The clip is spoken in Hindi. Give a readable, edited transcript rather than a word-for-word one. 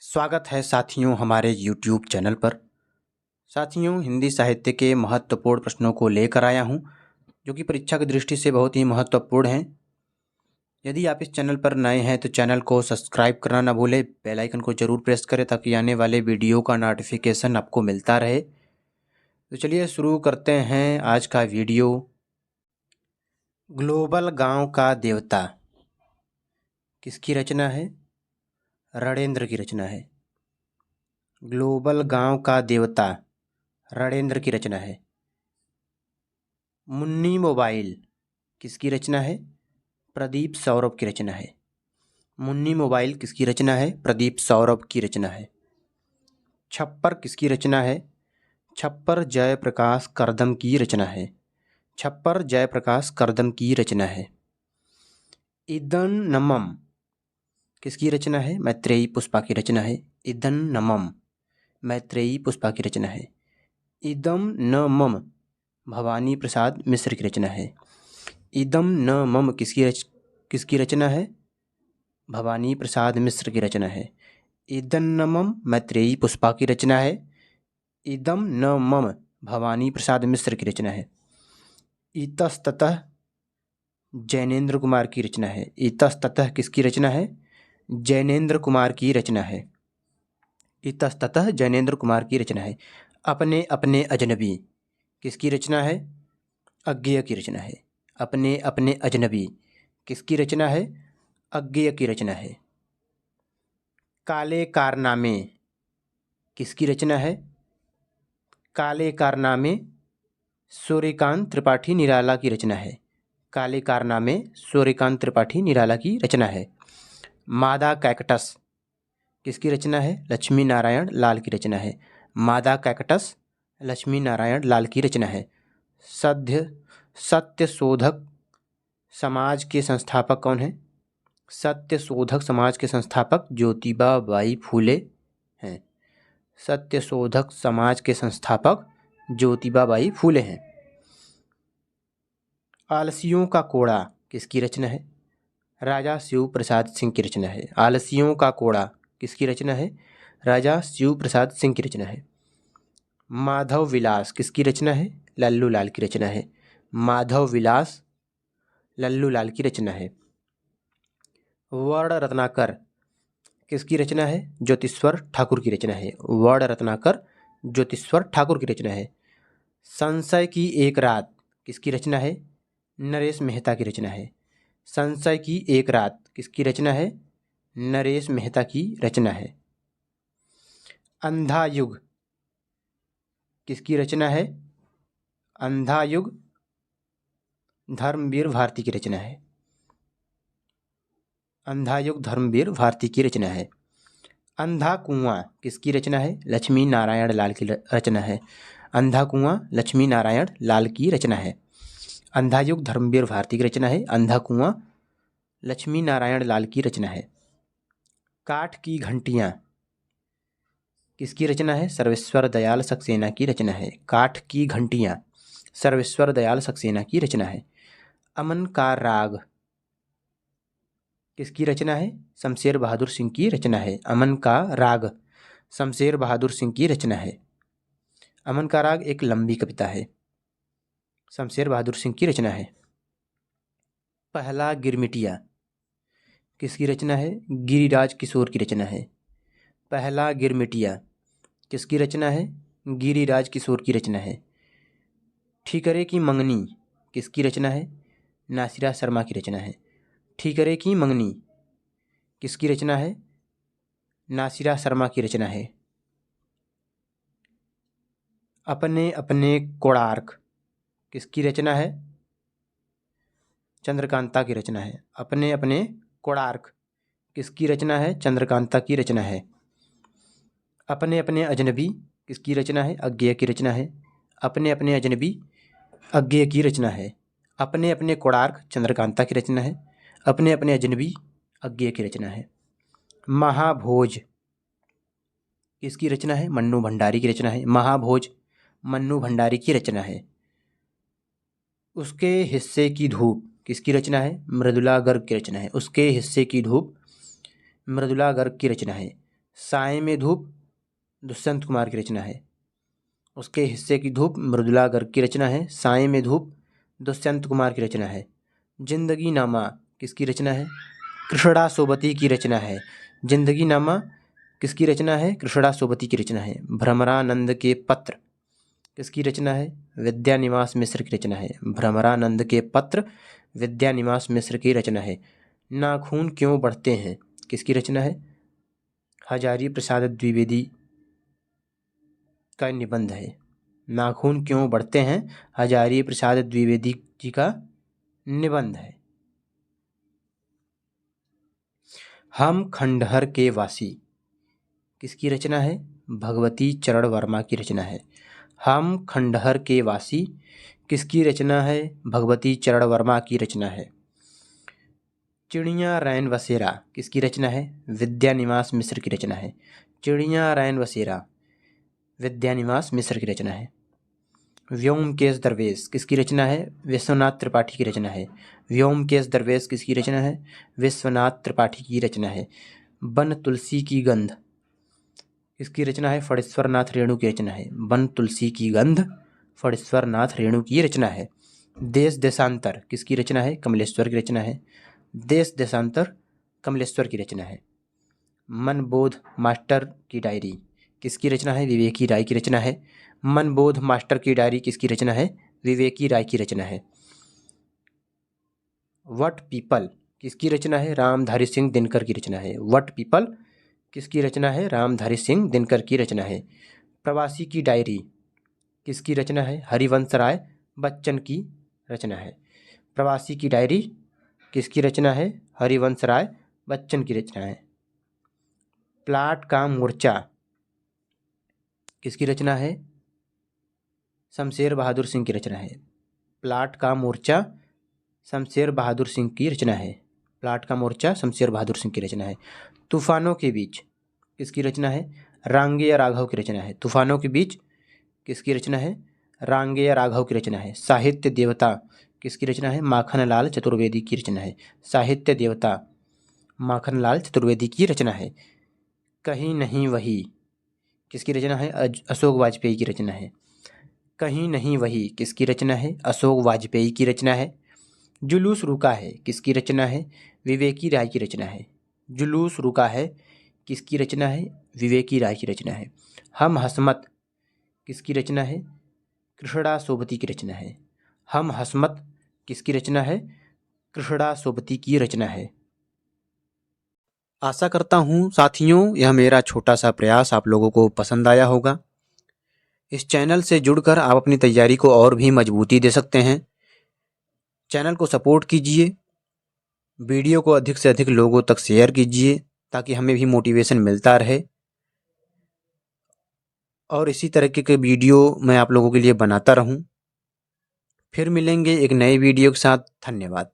स्वागत है साथियों हमारे YouTube चैनल पर। साथियों, हिंदी साहित्य के महत्वपूर्ण प्रश्नों को लेकर आया हूं, जो कि परीक्षा की दृष्टि से बहुत ही महत्वपूर्ण हैं। यदि आप इस चैनल पर नए हैं तो चैनल को सब्सक्राइब करना ना भूलें, बेल आइकन को ज़रूर प्रेस करें ताकि आने वाले वीडियो का नोटिफिकेशन आपको मिलता रहे। तो चलिए शुरू करते हैं आज का वीडियो। ग्लोबल गांव का देवता किसकी रचना है? रणेंद्र की रचना है। ग्लोबल गांव का देवता रणेंद्र की रचना है। मुन्नी मोबाइल किसकी रचना है? प्रदीप सौरभ की रचना है। मुन्नी मोबाइल किसकी रचना है? प्रदीप सौरभ की रचना है। छप्पर किसकी रचना है? छप्पर जयप्रकाश करदम की रचना है। छप्पर जयप्रकाश करदम की रचना है। इदन नमम किसकी रचना है? मैत्रेयी पुष्पा की रचना है। इदन नमम मैत्रेयी पुष्पा की रचना है। इदम न मम भवानी प्रसाद मिश्र की रचना है। इदम न मम किसकी रचना है? भवानी प्रसाद मिश्र की रचना है। इदं न मम मैत्रेयी पुष्पा की रचना है। इदम न मम भवानी प्रसाद मिश्र की रचना है। इतस्ततः जैनेन्द्र कुमार की रचना है। इतस्ततः किसकी रचना है? जैनेन्द्र कुमार की रचना है। इतस्ततः जैनेन्द्र कुमार की रचना है। अपने अपने अजनबी किसकी रचना है? अज्ञेय की रचना है। अपने अपने अजनबी किसकी रचना है? अज्ञेय की रचना है। काले कारनामे किसकी रचना है? काले कारनामे सूर्यकांत त्रिपाठी निराला की रचना है। काले कारनामे सूर्यकांत त्रिपाठी निराला की रचना है। मादा कैकटस किसकी रचना है? लक्ष्मी नारायण लाल की रचना है। मादा कैकटस लक्ष्मी नारायण लाल की रचना है। सत्य शोधक समाज के संस्थापक कौन है? सत्य शोधक समाज के संस्थापक ज्योतिबा बाई फूले हैं। सत्य शोधक समाज के संस्थापक ज्योतिबा बाई फूले हैं। आलसियों का कोड़ा किसकी रचना है? राजा शिव प्रसाद सिंह की रचना है। आलसियों का कोड़ा किसकी रचना है? राजा शिव प्रसाद सिंह की रचना है। माधव विलास किसकी रचना है? लल्लू लाल की रचना है। माधव विलास लल्लू लाल की रचना है। वर्ण रत्नाकर किसकी रचना है? ज्योतिश्वर ठाकुर की रचना है। वर्ण रत्नाकर ज्योतिश्वर ठाकुर की रचना है। संशय की एक रात किसकी रचना है? नरेश मेहता की रचना है। संशय की एक रात किसकी रचना है? नरेश मेहता की रचना है। अंधा युग किसकी रचना है? अंधा युग धर्मवीर भारती की रचना है। अंधा युग धर्मवीर भारती की रचना है। अंधा कुआं किसकी रचना है? लक्ष्मी नारायण लाल की रचना है। अंधा कुआं लक्ष्मी नारायण लाल की रचना है। अंधा युग धर्मवीर भारती की रचना है। अंधा कुआं लक्ष्मी नारायण लाल की रचना है। काठ की घंटियां किसकी रचना है? सर्वेश्वर दयाल सक्सेना की रचना है। काठ की घंटियां सर्वेश्वर दयाल सक्सेना की रचना है। अमन का राग किसकी रचना है? शमशेर बहादुर सिंह की रचना है। अमन का राग शमशेर बहादुर सिंह की रचना है। अमन का राग एक लंबी कविता है। शमशेर बहादुर सिंह की रचना है। पहला गिरमिटिया किसकी रचना है? गिरिराज किशोर की रचना है। पहला गिरमिटिया किसकी रचना है? गिरिराज किशोर की रचना है। ठीकरे की मंगनी किसकी रचना है? नासिरा शर्मा की रचना है। ठीकरे की मंगनी किसकी रचना है? नासिरा शर्मा की रचना है। अपने अपने कोणार्क किसकी रचना है? चंद्रकांता की रचना है। अपने अपने कोणार्क किसकी रचना है? चंद्रकांता की रचना है। अपने अपने अजनबी किसकी रचना है? अज्ञेय की रचना है। अपने अपने अजनबी अज्ञेय की रचना है। अपने अपने कोणार्क चंद्रकांता की रचना है। अपने अपने अजनबी अज्ञेय की रचना है। महाभोज किसकी रचना है? मन्नू भंडारी की रचना है। महाभोज मन्नू भंडारी की रचना है। उसके हिस्से की धूप किसकी रचना है? मृदुला गर्ग की रचना है। उसके हिस्से की धूप मृदुला गर्ग की रचना है। साए में धूप दुष्यंत कुमार की रचना है। उसके हिस्से की धूप मृदुला गर्ग की रचना है। साए में धूप दुष्यंत कुमार की रचना है। जिंदगी नामा किसकी रचना है? कृष्णा सोबती की रचना है। जिंदगी नामा किसकी रचना है? कृष्णा सोबती की रचना है। भ्रमरानंद के पत्र किसकी रचना है? विद्यानिवास मिश्र की रचना है। भ्रमरानंद के पत्र विद्यानिवास मिश्र की रचना है। नाखून क्यों बढ़ते हैं किसकी रचना है? हजारी प्रसाद द्विवेदी का निबंध है। नाखून क्यों बढ़ते हैं हजारी प्रसाद द्विवेदी जी का निबंध है। हम खंडहर के वासी किसकी रचना है? भगवती चरण वर्मा की रचना है। हम खंडहर के वासी किसकी रचना है? भगवती चरण वर्मा की रचना है। चिड़िया रैन बसेरा किसकी रचना है? विद्यानिवास मिश्र की रचना है। चिड़िया रैन बसेरा विद्यानिवास मिश्र की रचना है। व्योमकेश दरवेश किसकी रचना है? विश्वनाथ त्रिपाठी की रचना है। व्योमकेश दरवेश किसकी रचना है? विश्वनाथ त्रिपाठी की रचना है। वन तुलसी की गंध किसकी रचना है? फणीश्वर नाथ रेणु की रचना है। वन तुलसी की गंध फणीश्वर नाथ रेणु की रचना है। देश देशांतर किसकी रचना है? कमलेश्वर की रचना है। देश देशांतर कमलेश्वर की रचना है। मनबोध मास्टर की डायरी किसकी रचना है? विवेकी राय की रचना है। मनबोध मास्टर की डायरी किसकी रचना है? विवेकी राय की रचना है। वट पीपल किसकी रचना है? रामधारी सिंह दिनकर की रचना है। वट पीपल किसकी रचना है? रामधारी सिंह दिनकर की रचना है। प्रवासी की डायरी किसकी रचना है? हरिवंश राय बच्चन की रचना है। प्रवासी की डायरी किसकी रचना है? हरिवंश राय बच्चन की रचना है। प्लाट का मोर्चा किसकी रचना है? शमशेर बहादुर सिंह की रचना है। प्लाट का मोर्चा शमशेर बहादुर सिंह की रचना है। प्लाट का मोर्चा शमशेर बहादुर सिंह की रचना है। तूफानों के बीच किसकी रचना है? रांगे राघव की रचना है। तूफानों के बीच किसकी रचना है? रांगे राघव की रचना है। साहित्य देवता किसकी रचना है? माखनलाल चतुर्वेदी की रचना है। साहित्य देवता माखनलाल चतुर्वेदी की रचना है। कहीं नहीं वही किसकी रचना है? अशोक वाजपेयी की रचना है। कहीं नहीं वही किसकी रचना है? अशोक वाजपेयी की रचना है। जुलूस रुका है किसकी रचना है? विवेकी राय की रचना है। जुलूस रुका है किसकी रचना है? विवेकी राय की रचना है। हम हसमत किसकी रचना है? कृष्णा सोबती की रचना है। हम हसमत किसकी रचना है? कृष्णा सोबती की रचना है। आशा करता हूँ साथियों यह मेरा छोटा सा प्रयास आप लोगों को पसंद आया होगा। इस चैनल से जुड़कर आप अपनी तैयारी को और भी मजबूती दे सकते हैं। चैनल को सपोर्ट कीजिए, वीडियो को अधिक से अधिक लोगों तक शेयर कीजिए ताकि हमें भी मोटिवेशन मिलता रहे और इसी तरह के वीडियो मैं आप लोगों के लिए बनाता रहूं। फिर मिलेंगे एक नए वीडियो के साथ। धन्यवाद।